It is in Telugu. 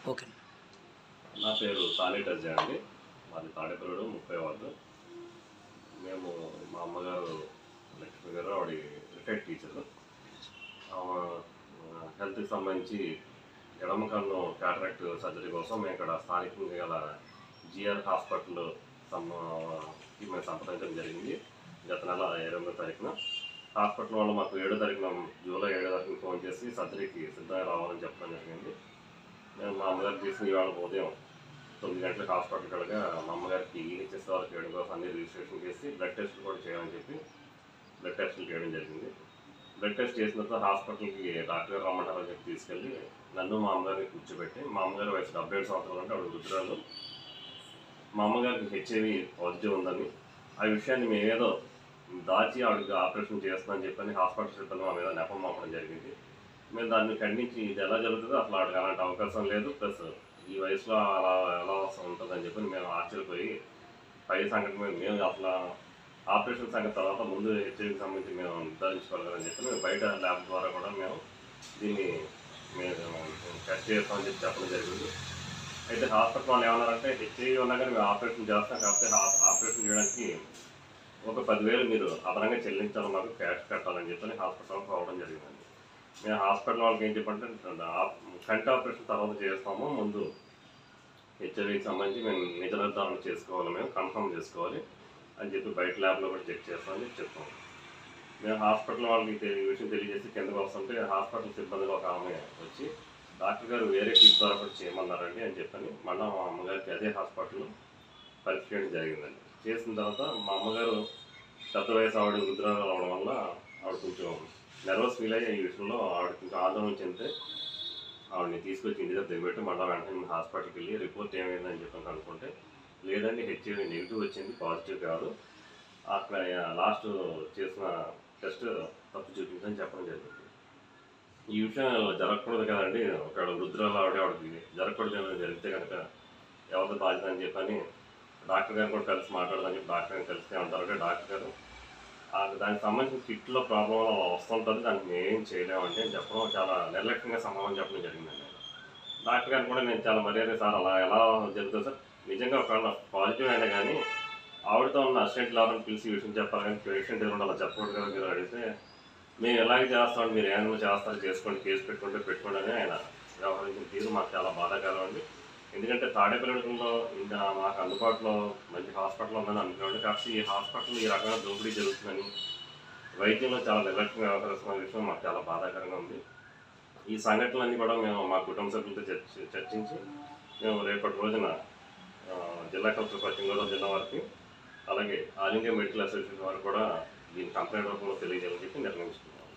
ఓకే. నా పేరు సాని టజ్జా అండి. మాది తాడేపల్లిగూడెం 30 వార్డు. మేము మా అమ్మగారు లక్ష్మి గారు ఆవిడ రిటైర్డ్ టీచరు. ఆమె హెల్త్‌కి సంబంధించి ఎడమ కన్ను క్యాటరాక్ట్ సర్జరీ కోసం మేము ఇక్కడ స్థానికంగా గల జీఆర్ హాస్పిటల్ మేము సంప్రదించడం జరిగింది. గత నెల 28వ తారీఖున. హాస్పిటల్ వాళ్ళు మాకు 7వ తారీఖున జూలై 7వ తారీఖున ఫోన్ చేసి సర్జరీకి సిద్ధంగా రావాలని చెప్పడం జరిగింది. మేము మా అమ్మగారికి తీసుకుని ఇవాళ ఉదయం 9 గంటలకు హాస్పిటల్కి వెళ్ళగా మా అమ్మగారికి ఈహెచ్ఎస్ వాళ్ళకి చేయడం కోసం అన్ని రిజిస్ట్రేషన్ చేసి బ్లడ్ టెస్టులు కూడా చేయాలని చెప్పి బ్లడ్ టెస్టులు చేయడం జరిగింది. బ్లడ్ టెస్ట్ చేసిన తర్వాత హాస్పిటల్కి డాక్టర్ గారు రమ్మంటారని చెప్పి తీసుకెళ్ళి నన్ను మా అమ్మగారిని కూర్చోబెట్టి, మా అమ్మగారి వయసు 77 సంవత్సరాలు అంటే ఆవిడ వృద్ధురాలు. మా అమ్మగారికి హెచ్ఐవి పాజిటివ్ ఉందని, ఆ విషయాన్ని మేమేదో దాచి ఆవిడకి ఆపరేషన్ చేస్తుందని చెప్పని హాస్పిటల్ సిబ్బంది మా మీద నెపం మోపడం జరిగింది. మేము దాన్ని ఖండించి ఇది ఎలా జరుగుతుందో అసలు ఆవిడకి అలాంటి అవకాశం లేదు, ప్లస్ ఈ వయసులో అలా ఎలా ఉంటుందని చెప్పి మేము ఆశ్చర్యపోయి పై సంఘటన మేము అసలు ఆపరేషన్ సంగతి తర్వాత ముందు హెచ్ఐవికి సంబంధించి మేము నిర్ధారించుకోగలని చెప్పి మేము బయట ల్యాబ్ ద్వారా కూడా మేము దీన్ని మేము టెస్ట్ చేస్తామని చెప్పి చెప్పడం జరిగింది. అయితే హాస్పిటల్ వాళ్ళు ఏమన్నారంటే హెచ్ఐవి ఉన్నా కానీ మేము ఆపరేషన్ చేస్తాం, కాకపోతే ఆపరేషన్ చేయడానికి ఒక 10,000 మీరు అదనంగా చెల్లించాలి, మాకు క్యాష్ కట్టాలని చెప్పని హాస్పిటల్కి పోవడం జరిగిందండి. మేము హాస్పిటల్ వాళ్ళకి ఏం చెప్పంటే కంటి ఆపరేషన్ తర్వాత చేస్తాము, ముందు హెచ్ఐవికి సంబంధించి మేము నిజ నిర్ధారణ చేసుకోవాలి, మేము కన్ఫర్మ్ చేసుకోవాలి అని చెప్పి బయట ల్యాబ్లో కూడా చెక్ చేస్తామని చెప్పాము. మేము హాస్పిటల్ వాళ్ళకి ఈ విషయం తెలియజేసి కిందకు వస్తుంటే హాస్పిటల్ సిబ్బందిలో ఒక ఆమె వచ్చి డాక్టర్ గారు వేరే కిట్ ద్వారా కూడా చేయమన్నారండి అని చెప్పని మళ్ళీ మా అమ్మగారికి అదే హాస్పిటల్లో పరీక్ష చేయడం జరిగిందండి. చేసిన తర్వాత మా అమ్మగారు పెద్ద వయసు ఆవిడ వృద్ధురాలు అవడం వల్ల ఆవిడ కొంచెం నర్వస్ ఫీల్ అయ్యి ఈ విషయంలో ఆవిడ కొంచెం ఆందోళన చెందితే ఆవిడని తీసుకొచ్చి ఇంటి దగ్గర దిగబెట్టి మళ్ళీ వెంటనే హాస్పిటల్కి వెళ్ళి రిపోర్ట్ ఏమైందని చెప్పి కనుక్కుంటే లేదండి హెచ్ఐవి నెగిటివ్ వచ్చింది, పాజిటివ్ కాదు, అక్కడ లాస్ట్ చేసిన టెస్ట్ తప్పు చూపించని చెప్పడం జరిగింది. ఈ విషయం జరగకూడదు కదండి, ఒకవేళ వృద్ధురాలు ఆవిడకి జరగకూడదు జరిగితే కనుక ఎవరితో బాధ్యత అని చెప్పని డాక్టర్ గారు కూడా కలిసి మాట్లాడదని చెప్పి డాక్టర్ గారు కలిసి ఏమంటారంటే డాక్టర్ గారు దానికి సంబంధించిన కిట్లో ప్రాబ్లం వస్తుంటుంది, దానికి మేమేం చేయలేమండి అని చెప్పడం చాలా నిర్లక్ష్యంగా సమాధానం చెప్పడం జరిగిందండి. డాక్టర్ గారు కూడా నేను చాలా మర్యాద సార్ అలా ఎలా జరుగుతుంది సార్, నిజంగా ఒకవేళ పాజిటివ్ అయినా కానీ ఆవిడతో ఉన్న అసిస్టెంట్ ఎవరైనా పిలిచి ఈ విషయం చెప్పాలి కానీ పేషెంట్ ఎవరు అలా చెప్పకూడదు కదా మీరు అడిగితే మేము ఎలాగే చేస్తామండి, మీరు ఏమైనా చేస్తారు చేసుకోండి, కేసు పెట్టుకోండి అని ఆయన వ్యవహరించిన తీరు మాకు చాలా బాధాకరం అండి. ఎందుకంటే తాడేపల్లిగూడెంలో ఇంకా మాకు అందుబాటులో మంచి హాస్పిటల్ ఉందని అనుకున్నాండి, కాకపోతే ఈ హాస్పిటల్ ఈ రకమైన దోపిడీ జరుగుతుందని వైద్యంలో చాలా నిర్లక్ష్యంగా వ్యవహరిస్తున్న విషయం మాకు చాలా బాధాకరంగా ఉంది. ఈ సంఘటనలన్నీ కూడా మేము మా కుటుంబ సభ్యులతో చర్చించి మేము రేపటి రోజున జిల్లా కలెక్టర్ పశ్చిమ గోదావరి జిల్లా వారికి అలాగే ఆల్ ఇండియా మెడికల్ అసోసియేషన్ వారు కూడా దీని కంప్లైంట్ రూపంలో తెలియజేయాలని చెప్పి నిర్ణయించుకున్నాం.